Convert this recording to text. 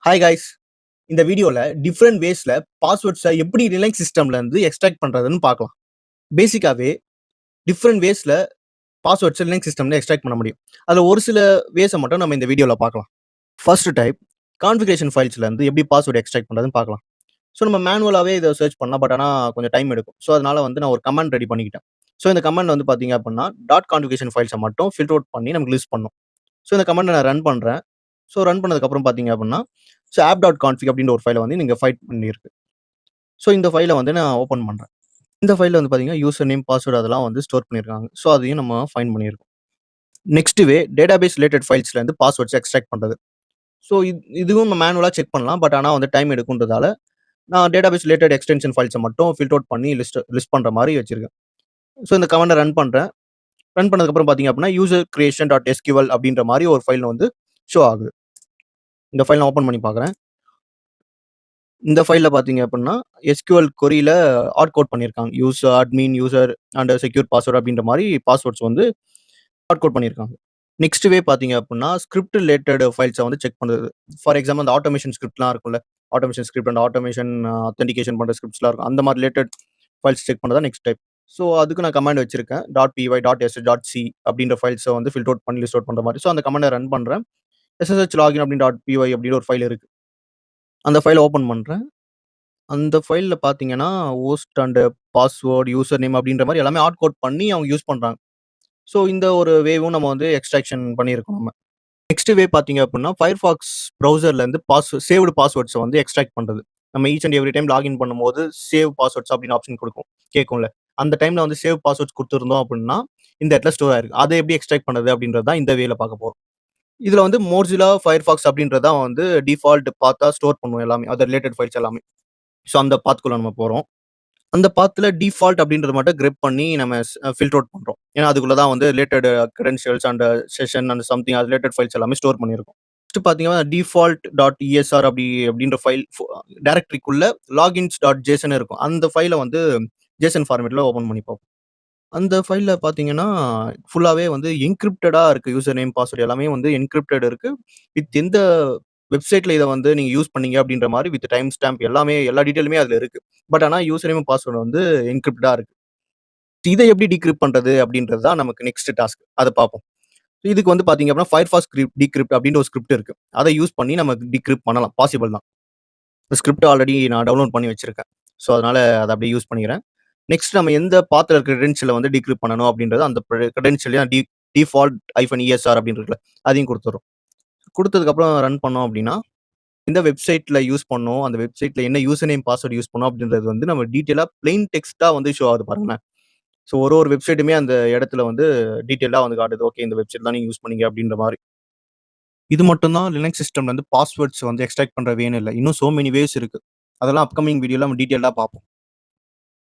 Hi guys. இந்த வீடியோல different வேஸ்ல பாஸ்வேர்ட்ஸை எப்படி ரிலையன்ஸ் சிஸ்டம்ல இருந்து எக்ஸ்ட்ராக்ட் பண்றதுன்னு பார்க்கலாம். பேசிக்காவே டிஃபரெண்ட் வேஸ்ல பாஸ்வேர்ட்ஸ் ரிலையன்ஸ் சிஸ்டம்ல எக்ஸ்ட்ராக்ட் பண்ண முடியும். அதுல ஒரு சில வேஸை மட்டும் நம்ம இந்த வீடியோல பார்க்கலாம். ஃபர்ஸ்ட் டைப் கான்ஃபிகரேஷன் ஃபைல்ஸ்ல இருந்து எப்படி பாஸ்வேர்ட் எக்ஸ்ட்ராக்ட் பண்றதுன்னு பார்க்கலாம். ஸோ நம்ம மேனுவலாவே இதை சர்ச் பண்ணலாம். பட் ஆனால் கொஞ்சம் டைம் எடுக்கும். ஸோ அதனால வந்து நான் ஒரு கமாண்ட் ரெடி பண்ணிக்கிட்டேன். ஸோ இந்த கமாண்ட் வந்து பார்த்தீங்க அப்படின்னா டாட் கான்ஃபிகரேஷன் ஃபைல்ஸை மட்டும் ஃபில்டர் அவுட் பண்ணி நமக்கு லிஸ்ட் பண்ணும். ஸோ இந்த கமாண்டை நான் ரன் பண்றேன். ஸோ ரன் பண்ணதுக்கப்புறம் பார்த்தீங்க அப்படின்னா ஸோ ஆப் டாட் கான்ஃபிக் அப்படின்ற ஒரு ஃபைலை வந்து நீங்க ஃபைட் பண்ணியிருக்கு. ஸோ இந்த ஃபைலை வந்து நான் ஓப்பன் பண்றேன். இந்த ஃபைல்ல வந்து பார்த்தீங்கன்னா யூசர் நேம், பாஸ்வேர்ட் அதெல்லாம் வந்து ஸ்டோர் பண்ணியிருக்காங்க. ஸோ அதையும் நம்ம ஃபைண்ட் பண்ணியிருக்கோம். நெக்ஸ்ட் வே டேட்டாபேஸ் ரிலேட்டட் ஃபைல்ஸ்ல இருந்து பாஸ்வேர்ட்ஸ் எக்ஸ்ட்ராக்ட் பண்றது. ஸோ இதுவும் நம்ம மேனுவலா செக் பண்ணலாம். பட் ஆனால் வந்து டைம் எடுக்குன்றதால நான் டேட்டாபேஸ் ரிலேட்டட் எக்ஸ்டென்ஷன் ஃபைல்ஸை மட்டும் ஃபில்டர் அவுட் பண்ணி லிஸ்ட் பண்ற மாதிரி வச்சிருக்கேன். ஸோ இந்த கமாண்டை ரன் பண்றேன். ரன் பண்ணதுக்கப்புறம் பார்த்தீங்க அப்படின்னா யூசர் கிரியேஷன் டாட் எஸ்கியூஎல் அப்படின்ற மாதிரி ஒரு ஃபைல் வந்து ஷோ ஆகுது. இந்த ஃபைல் நான் ஓப்பன் பண்ணி பார்க்குறேன். இந்த ஃபைல்ல பார்த்தீங்க அப்படின்னா, எஸ்கியூஎல் கொரியில ஹார்ட் கோட் பண்ணியிருக்காங்க. User, admin, user and secure password அப்படின்ற மாரி பாஸ்வேர்ட்ஸ் வந்து ஹார்ட் கோட் பண்ணியிருக்காங்க. நெக்ஸ்ட் வே பார்த்தீங்க அப்படின்னா, ஸ்கிரிப்ட் ரிலேட்டட் ஃபைல்ஸ வந்து செக் பண்றது. ஃபார் எக்ஸாம்பிள் அந்த ஆட்டோமேஷன் ஸ்கிரிப்ட்லாம் இருக்கும்ல. Automation script and automation authentication பண்ற ஸ்கிரிப்ட்ஸ்லாம் இருக்கும். அந்த மாரி ரிலேட்டட் ஃபைல்ஸ் செக் பண்றது தான் நெக்ஸ்ட் டைப். ஸோ அதுக்கு நான் கமாண்ட் வச்சிருக்கேன். .py, .sh, .c அப்படின்ற ஃபைல்ஸ வந்து ஃபில்டர் அவுட் பண்ணி லிஸ்ட் அவுட் பண்ற மாரி. ஸோ அந்த கமாண்ட ரன் பண்றேன். SSH login அப்படின்னு .py அப்படின்னு ஒரு ஃபைல் இருக்கு. அந்த ஃபைல ஓப்பன் பண்றேன். அந்த ஃபைல்ல பார்த்தீங்கன்னா, host and password, user name அப்படின்ற மாரி எல்லாமே ஹார்ட் கோட் பண்ணி அவங்க யூஸ் பண்றாங்க. ஸோ இந்த ஒரு வேவும் நம்ம வந்து எக்ஸ்ட்ராக்ஷன் பண்ணியிருக்கோம் நம்ம. நெக்ஸ்ட் வே பார்த்தீங்க அப்படின்னா, Firefox ப்ரௌசர்லேருந்து சேவ்டு பாஸ்வேர்ட்ஸ வந்து எக்ஸ்ட்ராக்ட் பண்றது. நம்ம each and every time login பண்ணும்போது சேவ் பாஸ்வேர்ட்ஸ் அப்படின்னு ஆப்ஷன் கேட்கும்ல. அந்த டைம்ல வந்து சேவ் பாஸ்வேர்ட்ஸ் குடுத்துருந்தோம் அப்படின்னா, இந்த இடத்துல ஸ்டோர் ஆயிருக்கு. அத எப்படி எக்ஸ்ட்ராக்ட் பண்றது அப்படின்றது தான் இந்த வேல பார்க்க போறோம். இதுல வந்து Mozilla Firefox அப்படின்றது தான் வந்து டிஃபால்ட் பாத்தா ஸ்டோர் பண்ணும் எல்லாமே. அது ரிலேட்டட் ஃபைல்ஸ் எல்லாமே. ஸோ அந்த பாத்க்குள்ள நம்ம போறோம். அந்த பாத்ல டிஃபால்ட் அப்படின்றத மட்டும் கிரெப் பண்ணி நம்ம ஃபில்டர் அவுட் பண்றோம். ஏன்னா அதுக்குள்ள தான் வந்து related credentials and session and something அது ரிலேட்டட் ஃபைல்ஸ் எல்லாமே ஸ்டோர் பண்ணியிருக்கோம். நெக்ஸ்ட் பார்த்தீங்கன்னா டிஃபால்ட் டாட் இஎஸ்ஆர் அப்படின்ற ஃபைல் டைரக்டரிக்குள்ள லாகின்ஸ் டாட் ஜேசன் இருக்கும். அந்த ஃபைல வந்து ஜேசன் ஃபார்மேட்ல ஓப்பன் பண்ணி பார்ப்போம். அந்த ஃபைல்ல பார்த்தீங்கன்னா, ஃபுல்லாவே வந்து என்கிரிப்டடா இருக்கு. யூசர் நேம், பாஸ்வேர்ட் எல்லாமே வந்து என்கிரிப்டட் இருக்கு. வித் எந்த வெப்சைட்ல இத வந்து நீங்க யூஸ் பண்ணீங்க அப்படின்ற மாரி வித் டைம் ஸ்டாம்ப் எல்லாமே எல்லா டீட்டெயிலுமே அதுல இருக்கு. பட் ஆனா யூசர் நேம், பாஸ்வேர்ட் வந்து என்கிரிப்டடா இருக்கு. இத எப்படி டிகிரிப்ட் பண்றது அப்படின்றது தான் நமக்கு நெக்ஸ்ட் டாஸ்க். அத பார்ப்போம். இதுக்கு வந்து பார்த்தீங்க அப்படின்னா, Firefox டிகிரிப்ட் அப்படின்ற ஒரு ஸ்கிரிப்ட் இருக்கு. அத யூஸ் பண்ணி நம்ம டிகிரிப்ட் பண்ணலாம். பாசிபிள் தான். இந்த ஸ்கிரிப்ட் ஆல்ரெடி நான் டவுன்லோட் பண்ணி வச்சிருக்கேன். ஸோ அதனால அத அப்படியே யூஸ் பண்ணிக்கிறேன். நெக்ஸ்ட் நம்ம எந்த பாத்ல இருக்கிற கிரெடென்ஷியல வந்து டிகிரிப்ட் பண்ணணும் அப்படின்றது அந்த கிரெடென்ஷியல டிஃபால்ட் -ESR அப்படின்னு இருக்குல்ல, அதையும் குடுத்துரும். குடுத்ததுக்கப்புறம் ரன் பண்ணோம் அப்படின்னா, எந்த வெப்சைட்ல யூஸ் பண்ணோம், அந்த வெப்சைட்ல என்ன யூசர் நேம், பாஸ்வேர்ட் யூஸ் பண்ணோம் அப்படின்றது வந்து நம்ம டீட்டெயிலா பிளெயின் டெக்ஸ்ட்டா வந்து ஷோ ஆகுது பாருங்களேன். ஸோ ஒரு வெப்சைட்டுமே அந்த இடத்துல வந்து டீட்டெயிலா வந்து காட்டுது. ஓகே இந்த வெப்சைட் தான் நீங்க யூஸ் பண்ணீங்க அப்படின்ற மாரி. இது மட்டும் தான் லினக்ஸ் சிஸ்டம்ல இருந்து பாஸ்வேர்ட்ஸ் வந்து எக்ஸ்ட்ராக்ட் பண்ற வேன்னு இல்ல. இன்னும் சோ மெனி வேஸ் இருக்கு. அதெல்லாம் அப்கமிங் வீடியோல நம்ம டீட்டெயிலா பார்ப்போம்.